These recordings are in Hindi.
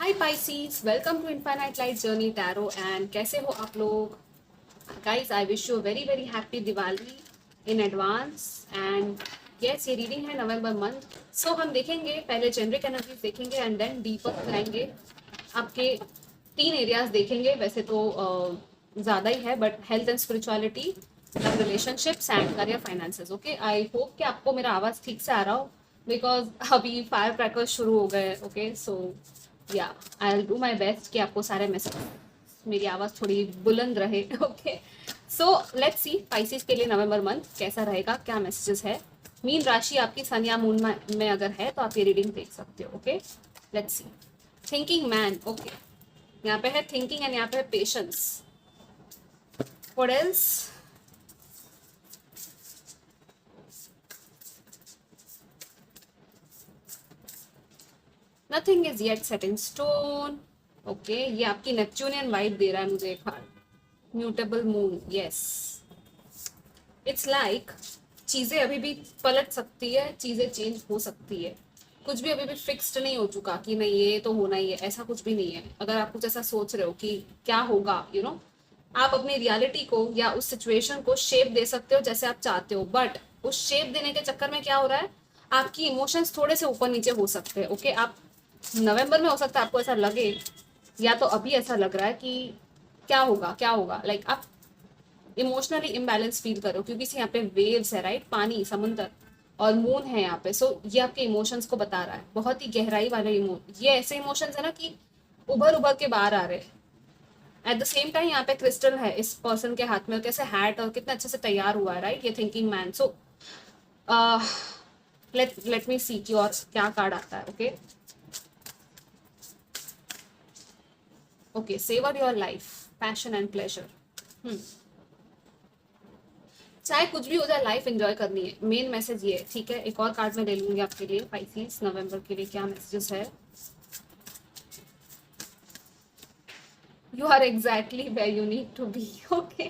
Hi Pisces, welcome to infinite light journey tarot. And कैसे हो आप लोग? Guys, I wish you very very happy Diwali in advance. And yes, ये रीडिंग है नवंबर मंथ। सो हम देखेंगे, पहले जेनरिक एनर्जीज देखेंगे एंड देन डीपर जाएंगे। आपके 3 एरियाज देखेंगे, वैसे तो ज़्यादा ही है, but health and spirituality, relationships and career finances. Okay, I hope कि आपको मेरा आवाज़ ठीक से आ रहा हो, बिकॉज अभी फायर क्रैकर्स शुरू हो गए। ओके, सो या I will do my best कि आपको सारे मैसेज, मेरी आवाज़ थोड़ी बुलंद रहे। Okay, so let's see Pisces के लिए नवंबर मंथ कैसा रहेगा, क्या मैसेजेस है। मीन राशि आपकी सन या मून में अगर है तो आप ये रीडिंग देख सकते हो। Okay, let's see. Thinking man, okay, यहाँ पे है थिंकिंग एंड यहाँ पे है patience. What else? Nothing is yet set in stone. Okay, ये आपकी नेपच्यूनियन वाइब दे रहा है मुझे एक card. Mutable moon, yes, it's like चीज़ें अभी भी पलट सकती है, चीज़ें चेंज हो सकती है। कुछ भी अभी भी फिक्स्ड नहीं हो चुका कि नहीं ये तो होना ही है, ऐसा कुछ भी नहीं है। अगर आप कुछ ऐसा सोच रहे हो कि क्या होगा, आप अपनी रियलिटी को या उस सिचुएशन को शेप दे सकते हो जैसे आप चाहते हो, बट उस शेप देने के चक्कर में क्या हो रहा है, आपकी इमोशंस थोड़े से ऊपर नीचे हो सकते हैं। ओके, आप नवंबर में हो सकता है आपको ऐसा लगे, या तो अभी ऐसा लग रहा है कि क्या होगा क्या होगा, लाइक आप इमोशनली इम्बैलेंस फील करो, क्योंकि यहाँ पे वेव्स है, राइट, पानी, समुंदर और मून है यहाँ पे। सो ये आपके इमोशंस को बता रहा है, बहुत ही गहराई वाले ये ऐसे इमोशंस है ना कि उभर उभर के बाहर आ रहे हैं। एट द सेम टाइम यहाँ पे क्रिस्टल है इस पर्सन के हाथ में, और कैसे हैट और कितना अच्छे से तैयार हुआ है, राइट, ये thinking man. So let me see की और क्या कार्ड आता है। Okay okay, savour your life, passion and pleasure. चाहे कुछ भी हो जाए, लाइफ एंजॉय करनी है, मेन मैसेज ये है। ठीक है, एक और कार्ड मैं ले लूंगी आपके लिए पाइसिस, नवंबर के लिए क्या मैसेजेस है। You are exactly where you need to be. Okay,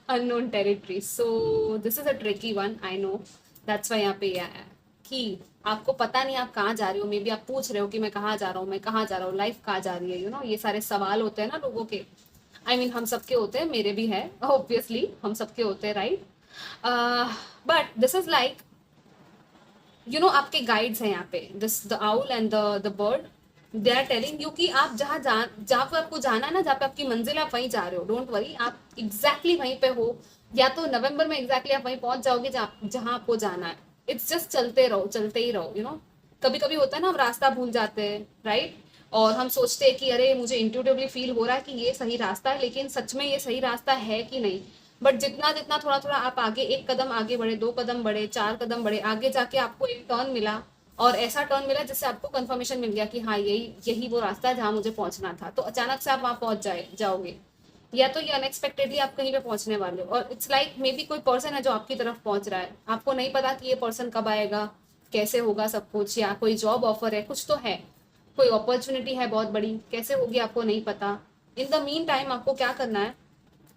unknown territory, so this is a tricky one, I know, that's why यहाँ पे ये आया है कि आपको पता नहीं आप कहाँ जा रहे हो। मे बी आप पूछ रहे हो कि मैं कहाँ जा रहा हूँ, मैं कहाँ जा रहा हूँ, लाइफ कहाँ जा रही है, ये सारे सवाल होते हैं ना लोगों के। आई मीन हम सबके होते हैं, मेरे भी है, ऑब्वियसली हम सबके होते हैं, right. But this is like आपके गाइड्स हैं यहाँ पे, this the owl and the bird, they are telling you कि आप जहाँ पे आपको जाना है ना, जहाँ पे आपकी मंजिल है, आप वहीं जा रहे हो। डोंट वरी, आप एग्जैक्टली वहीं पे हो, या तो नवंबर में एग्जैक्टली आप वहीं पहुंच जाओगे जहाँ आपको जाना है। इट्स जस्ट चलते रहो, चलते ही रहो। कभी कभी होता है ना, हम रास्ता भूल जाते हैं, राइट, और हम सोचते हैं कि अरे मुझे इंट्यूटिवली फील हो रहा है कि ये सही रास्ता है, लेकिन सच में ये सही रास्ता है कि नहीं। बट जितना जितना थोड़ा थोड़ा आप आगे, एक कदम आगे बढ़े, 2 कदम बढ़े, 4 कदम बढ़े, आगे जाके आपको एक टर्न मिला, और ऐसा टर्न मिला जिससे आपको कंफर्मेशन मिल गया कि हाँ, यही यही वो रास्ता है जहाँ मुझे पहुंचना था। तो अचानक से आप वहां पहुंच जाओगे, या तो ये अनएक्सपेक्टेडली आप कहीं पे पहुंचने वाले हो, और इट्स लाइक मे बी कोई पर्सन है जो आपकी तरफ पहुंच रहा है। आपको नहीं पता कि ये पर्सन कब आएगा, कैसे होगा सब कुछ, या कोई जॉब ऑफर है, कुछ तो है, कोई अपॉर्चुनिटी है बहुत बड़ी, कैसे होगी आपको नहीं पता। इन द मीन टाइम आपको क्या करना है,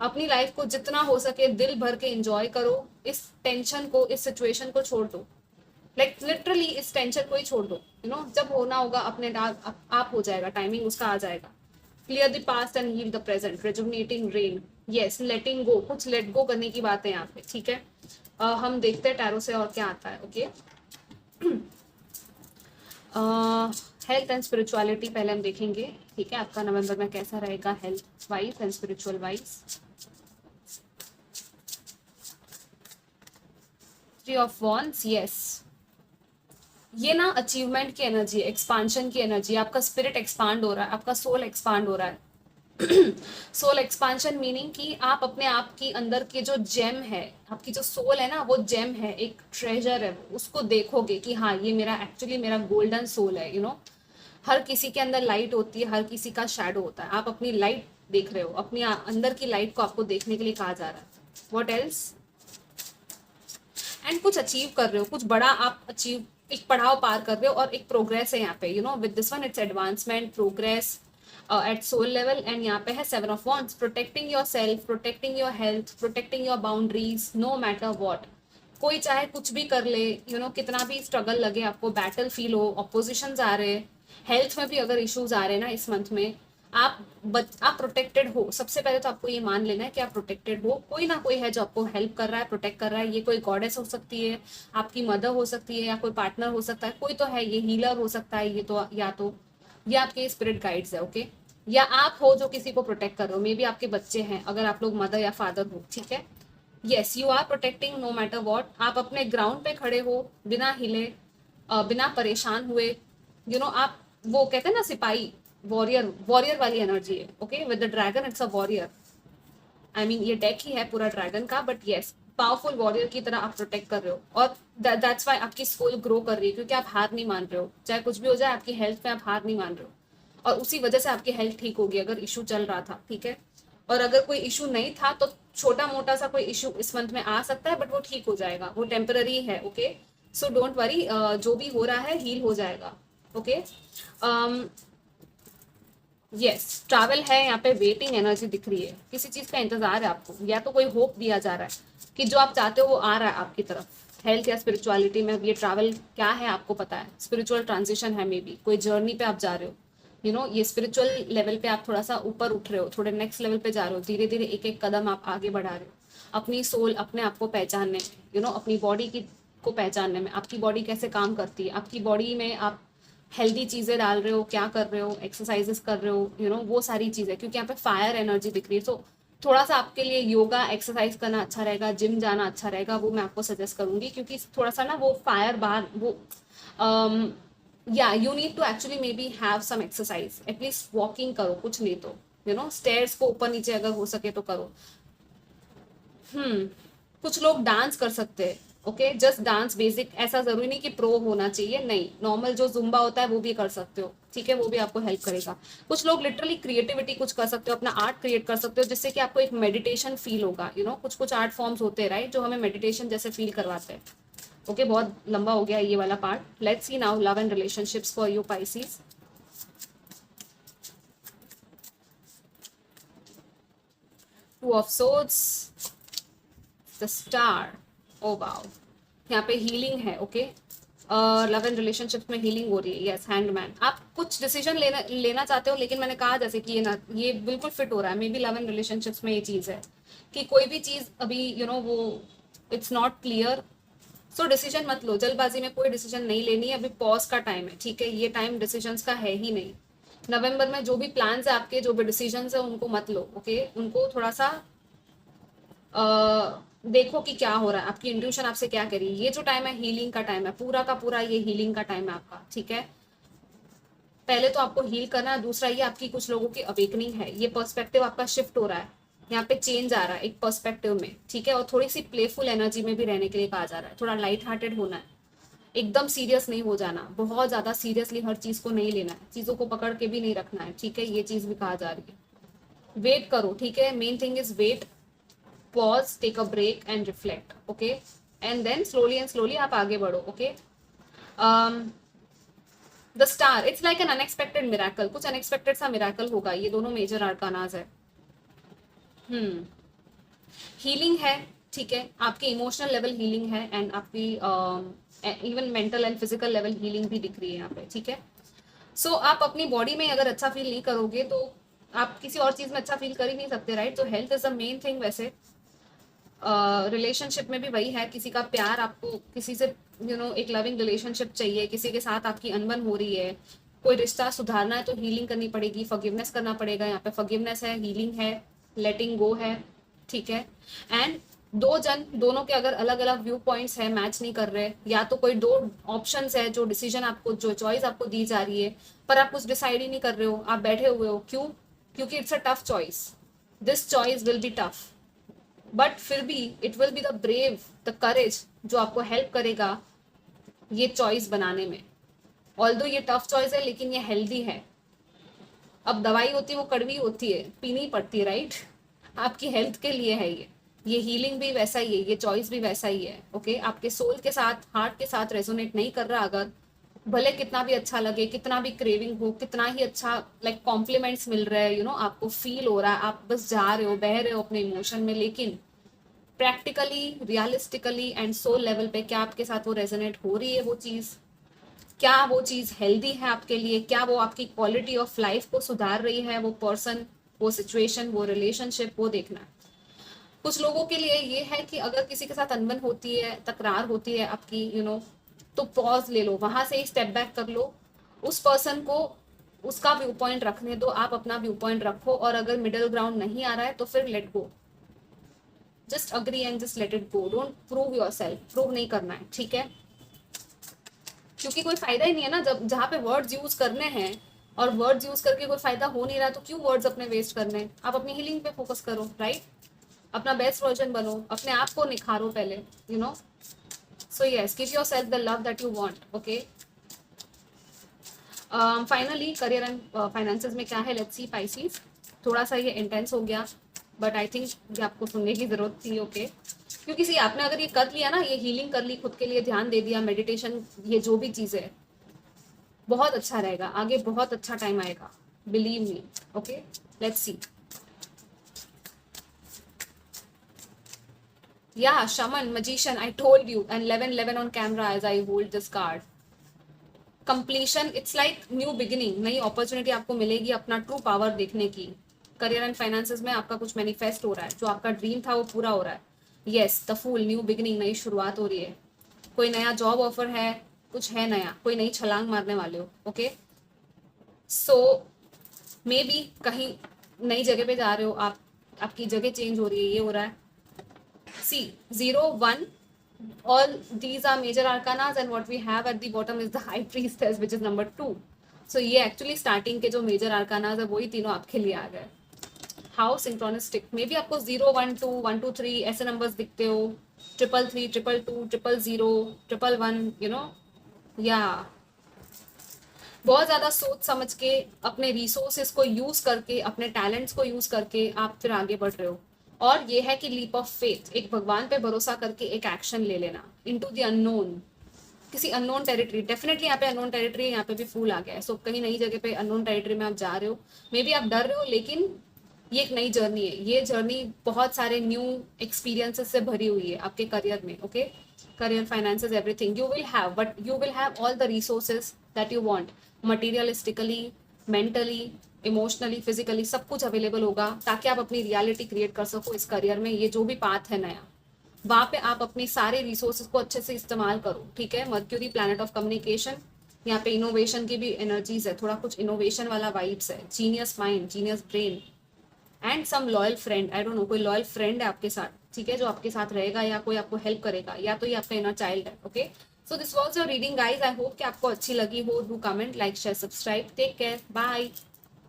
अपनी लाइफ को जितना हो सके दिल भर के एंजॉय करो। इस टेंशन को, इस सिचुएशन को छोड़ दो, लाइक लिटरली इस टेंशन को ही छोड़ दो। जब होना होगा अपने आप हो जाएगा, टाइमिंग उसका आ जाएगा। Clear the past and heal the present, rejuvenating rain, yes, letting go, कुछ लेट गो करने की बात है यहाँ पे। ठीक है, हम देखते हैं टैरो से और क्या आता है। ओके, हेल्थ एंड स्पिरिचुअलिटी पहले हम देखेंगे। ठीक है, आपका नवंबर में कैसा रहेगा health wise and spiritual wise. 3 of wands, yes, ये ना अचीवमेंट की एनर्जी है, एक्सपांशन की एनर्जी। आपका स्पिरिट एक्सपांड हो रहा है, आपका सोल एक्सपांड हो रहा है। सोल एक्सपांशन मीनिंग कि आप अपने आप की अंदर के जो जेम है, आपकी जो सोल है ना, वो जेम है, एक ट्रेजर है, उसको देखोगे कि हाँ, ये मेरा एक्चुअली मेरा गोल्डन सोल है। हर किसी के अंदर लाइट होती है, हर किसी का शैडो होता है। आप अपनी लाइट देख रहे हो, अपनी अंदर की लाइट को आपको देखने के लिए कहा जा रहा है। What else? एंड कुछ अचीव कर रहे हो, कुछ बड़ा आप अचीव, एक पड़ाव पार कर रहे हो, और एक प्रोग्रेस है यहाँ पे। With this one it's advancement, progress at soul level. And यहाँ पे है 7 of wands, protecting yourself, protecting your health, protecting your boundaries, no matter what. कोई चाहे कुछ भी कर ले, कितना भी स्ट्रगल लगे आपको, बैटल फील हो, ऑपोजिशन आ रहे, हेल्थ में भी अगर इश्यूज आ रहे हैं ना इस मंथ में, आप प्रोटेक्टेड हो। सबसे पहले तो आपको ये मान लेना है कि आप प्रोटेक्टेड हो, कोई ना कोई है जो आपको हेल्प कर रहा है, प्रोटेक्ट कर रहा है। ये कोई गॉडेस हो सकती है, आपकी मदर हो सकती है, या कोई पार्टनर हो सकता है, कोई तो है, ये हीलर हो सकता है, ये तो या तो ये आपके स्पिरिट गाइड्स है, ओके। या आप हो जो किसी को प्रोटेक्ट कर रहे हो, मे बी आपके बच्चे हैं अगर आप लोग मदर या फादर हो, ठीक है। Yes, you are protecting no matter what. आप अपने ग्राउंड पे खड़े हो, बिना हिले, बिना परेशान हुए, आप वो कहते हैं ना सिपाही, वॉरियर, वॉरियर वाली एनर्जी है, okay. With the dragon it's a warrior. I mean ये डेक ही है पूरा ड्रैगन का, बट यस, पावरफुल वॉरियर की तरह आप प्रोटेक्ट कर रहे हो। और दैट्स वाई आपकी सोल ग्रो कर रही है, क्योंकि आप हार नहीं मान रहे हो। चाहे कुछ भी हो जाए, आपकी हेल्थ में आप हार नहीं मान रहे हो, और उसी वजह से आपकी हेल्थ ठीक होगी अगर इशू चल रहा था, ठीक है। और अगर कोई इशू नहीं था तो छोटा मोटा सा कोई इशू इस मंथ में आ सकता है, बट वो ठीक हो जाएगा, वो टेम्पररी है, ओके। सो डोंट वरी, जो भी हो रहा है हील हो जाएगा, ओके। यस, ट्रैवल है यहाँ पे, वेटिंग एनर्जी दिख रही है, किसी चीज का इंतजार है आपको, या तो कोई होप दिया जा रहा है कि जो आप चाहते हो वो आ रहा है आपकी तरफ। हेल्थ या स्पिरिचुअलिटी में ये ट्रैवल क्या है आपको पता है, स्पिरिचुअल ट्रांजिशन है, मे बी कोई जर्नी पे आप जा रहे हो, ये स्पिरिचुअल लेवल पे आप थोड़ा सा ऊपर उठ रहे हो, थोड़े नेक्स्ट लेवल पे जा रहे हो, धीरे धीरे एक एक कदम आप आगे बढ़ा रहे हो अपनी सोल, अपने आप को पहचानने में, अपनी बॉडी की को पहचानने में, आपकी बॉडी कैसे काम करती है, आपकी बॉडी में आप हेल्दी चीजें डाल रहे हो, क्या कर रहे हो, एक्सरसाइजेस कर रहे हो, वो सारी चीजें, क्योंकि यहाँ पे फायर एनर्जी दिख रही है। तो थोड़ा सा आपके लिए योगा एक्सरसाइज करना अच्छा रहेगा, जिम जाना अच्छा रहेगा, वो मैं आपको सजेस्ट करूंगी, क्योंकि थोड़ा सा ना वो फायर बाहर वो या you need to actually may be have some exercise, at least walking करो, कुछ नहीं तो स्टेयर्स को ऊपर नीचे अगर हो सके तो करो। हम्म कुछ लोग डांस कर सकते हैं, ओके, जस्ट डांस बेसिक, ऐसा जरूरी नहीं कि प्रो होना चाहिए, नहीं, नॉर्मल जो जुम्बा होता है वो भी कर सकते हो, ठीक है, वो भी आपको हेल्प करेगा। कुछ लोग लिटरली क्रिएटिविटी कुछ कर सकते हो, अपना आर्ट क्रिएट कर सकते हो, जिससे कि आपको एक मेडिटेशन फील होगा, कुछ कुछ आर्ट फॉर्म्स होते हैं, राइट, जो हमें मेडिटेशन जैसे फील करवाते हैं। ओके, बहुत लंबा हो गया ये वाला part. Let's see now love and relationships for you Pisces. Two of swords, the star, oh wow, यहाँ पे हीलिंग है, ओके। लव एंड रिलेशनशिप में हीलिंग हो रही है, यस। हैंडमैन, आप कुछ डिसीजन लेना चाहते हो, लेकिन मैंने कहा जैसे कि ये बिल्कुल फिट हो रहा है, may be love and relationships में ये चीज है कि कोई भी चीज अभी वो it's not clear. So decision मत लो, जल्दबाजी में कोई डिसीजन नहीं लेनी है, अभी पॉज का टाइम है, ठीक है, ये टाइम डिसीजन का है ही नहीं। नवंबर में जो भी प्लान है आपके, जो भी डिसीजन है, उनको मत लो, ओके, उनको थोड़ा सा देखो कि क्या हो रहा है, आपकी इंट्यूशन आपसे क्या कह रही है। ये जो टाइम है हीलिंग का टाइम है, पूरा का पूरा ये हीलिंग का टाइम है आपका, ठीक है। पहले तो आपको हील करना है, दूसरा ये आपकी कुछ लोगों की अवेकनिंग है, ये पर्सपेक्टिव आपका शिफ्ट हो रहा है, यहाँ पे चेंज आ रहा है एक पर्सपेक्टिव में, ठीक है। और थोड़ी सी प्लेफुल एनर्जी में भी रहने के लिए कहा जा रहा है, थोड़ा लाइट हार्टेड होना है, एकदम सीरियस नहीं हो जाना, बहुत ज्यादा सीरियसली हर चीज को नहीं लेना है, चीजों को पकड़ के भी नहीं रखना है, ठीक है, ये चीज भी कहा जा रही है। वेट करो, ठीक है, main thing is wait, pause, take a break and reflect, okay, and then slowly and slowly आप आगे बढ़ो, okay. um, the star, it's like an unexpected miracle, कुछ unexpected सा miracle होगा, ये दोनों मेजर आर्कानाज है। हीलिंग है, ठीक है, आपकी इमोशनल लेवल हीलिंग है, एंड आपकी even mental and physical level healing भी दिख रही है यहाँ पे, ठीक है। सो आप अपनी बॉडी में अगर अच्छा फील नहीं करोगे तो आप किसी और चीज में अच्छा फील कर ही नहीं सकते, राइट। तो health is the main thing. वैसे रिलेशनशिप में भी वही है, किसी का प्यार, आपको किसी से एक लविंग रिलेशनशिप चाहिए, किसी के साथ आपकी अनबन हो रही है, कोई रिश्ता सुधारना है तो हीलिंग करनी पड़ेगी, फॉरगिवनेस करना पड़ेगा, यहाँ पे फॉरगिवनेस है, हीलिंग है, लेटिंग गो है, ठीक है। एंड दोनों के अगर अलग अलग व्यू पॉइंट्स है, मैच नहीं कर रहे, या तो कोई दो ऑप्शंस है, जो डिसीजन आपको, जो चॉइस आपको दी जा रही है, पर आप कुछ डिसाइड ही नहीं कर रहे हो, आप बैठे हुए हो, क्यों? क्योंकि it's a tough choice, this choice will be tough, but फिर भी it will be the brave, the courage जो आपको हेल्प करेगा ये चॉइस बनाने में। ऑल्दो ये टफ चॉइस है, लेकिन ये हेल्दी है। अब दवाई होती है वो कड़वी होती है, पीनी पड़ती है, राइट, आपकी हेल्थ के लिए है ये हीलिंग भी वैसा ही है, ये चॉइस भी वैसा ही है, ओके। आपके सोल के साथ, हार्ट के साथ रेजोनेट नहीं कर रहा, अगर भले कितना भी अच्छा लगे, कितना भी क्रेविंग हो, कितना ही अच्छा लाइक कॉम्प्लीमेंट्स मिल रहे हैं, आपको फील हो रहा है, आप बस जा रहे हो, बह रहे हो अपने इमोशन में, लेकिन practically, realistically and soul level पे क्या आपके साथ वो रेजोनेट हो रही है वो चीज? क्या वो चीज़ हेल्दी है आपके लिए, क्या वो आपकी क्वालिटी ऑफ लाइफ को सुधार रही है, वो पर्सन, वो सिचुएशन, वो रिलेशनशिप, वो देखना है। कुछ लोगों के लिए ये है कि अगर किसी के साथ अनबन होती है, तकरार होती है आपकी, तो पॉज ले लो, वहां से ही स्टेप बैक कर लो। उस पर्सन को उसका व्यू पॉइंट रखने दो, आप अपना व्यू पॉइंट रखो, और अगर मिडिल ग्राउंड नहीं आ रहा है तो फिर let go, just agree and just let it go. Don't prove your self, prove नहीं करना है, ठीक है? क्योंकि कोई फायदा ही नहीं है ना, जब जहाँ पे वर्ड्स यूज करने हैं और वर्ड्स यूज करके कोई फायदा हो नहीं रहा, तो क्यों वर्ड्स अपने वेस्ट करने हैं? आप अपनी हीलिंग पे फोकस करो, राइट? अपना बेस्ट वर्जन बनो, अपने आप को निखारो पहले, you know. So yes, give your self the love that you want, okay. Finally career and finances में क्या है, लेट्स सी पाइसीज। थोड़ा सा ये इंटेंस हो गया, बट आई थिंक ये आपको सुनने की जरूरत थी, ओके। क्योंकि सी आपने अगर ये कर लिया ना, ये हीलिंग कर ली, खुद के लिए ध्यान दे दिया, मेडिटेशन, ये जो भी चीज़ है, बहुत अच्छा रहेगा, आगे बहुत अच्छा टाइम आएगा, believe me, okay. Let's see. Yeah, shaman, magician, I told you, and 11 on camera as I hold this card. Completion, it's like new beginning, नई अपॉर्चुनिटी आपको मिलेगी अपना ट्रू पावर देखने की। करियर एंड फाइनेंसेस में आपका कुछ मैनिफेस्ट हो रहा है, जो आपका ड्रीम था वो पूरा हो रहा है। Yes, the fool, new beginning, नई शुरुआत हो रही है। कोई नया जॉब ऑफर है, कुछ है नया, कोई नई छलांग मारने वाले हो, ओके। सो मे बी कहीं नई जगह पे जा रहे हो आप, आपकी जगह चेंज हो रही है, ये हो रहा है। सी 0 1, all these are major arcanas, and what we have at the bottom is the high priestess, which is number 2. So ये एक्चुअली स्टार्टिंग के जो मेजर आर्कानाज है वही तीनों आपके लिए आ गए। हाउ सिंक्रोनिस्टिक, मे बी आपको 0 1 2 1 2 3 ऐसे नंबर्स दिखते हो, 3 3 3 2 2 0 0 1 1, यू नो। या बहुत ज्यादा सोच समझ के, अपने रिसोर्सेस को यूज करके, अपने टैलेंट्स को यूज करके आप फिर आगे बढ़ रहे हो। और ये है कि लीप ऑफ फेथ, एक भगवान पे भरोसा करके एक एक्शन ले लेना इनटू द अननोन, किसी अननोन टेरिटरी। डेफिनेटली यहाँ पे अननोन टेरिटरी, यहाँ पे भी फूल आ गया है। सो कहीं नई जगह पे अननोन टेरिटरी में आप जा रहे हो, मे बी आप डर रहे हो, लेकिन ये एक नई जर्नी है। ये जर्नी बहुत सारे न्यू एक्सपीरियंसेस से भरी हुई है आपके करियर में, okay. Career, finances, everything you will have, but you will have all the resources that you want, materialistically, mentally, emotionally, physically, सब कुछ अवेलेबल होगा, ताकि आप अपनी रियलिटी क्रिएट कर सको इस करियर में। ये जो भी पाथ है नया, वहां पे आप अपने सारे रिसोर्सेज को अच्छे से इस्तेमाल करो, ठीक है। मर्क्यूरी, प्लैनेट ऑफ कम्युनिकेशन, यहाँ पे इनोवेशन की भी एनर्जीज है, थोड़ा कुछ इनोवेशन वाला वाइब्स है। Genius mind, genius brain, and some loyal friend, I don't know, कोई लॉयल फ्रेंड है आपके साथ, ठीक है, जो आपके साथ रहेगा, या कोई आपको हेल्प करेगा, या तो ये आपका इनर चाइल्ड है, okay. So this was your reading guys, I hope कि आपको अच्छी लगी हो। Do comment, like, share, subscribe, take care, bye.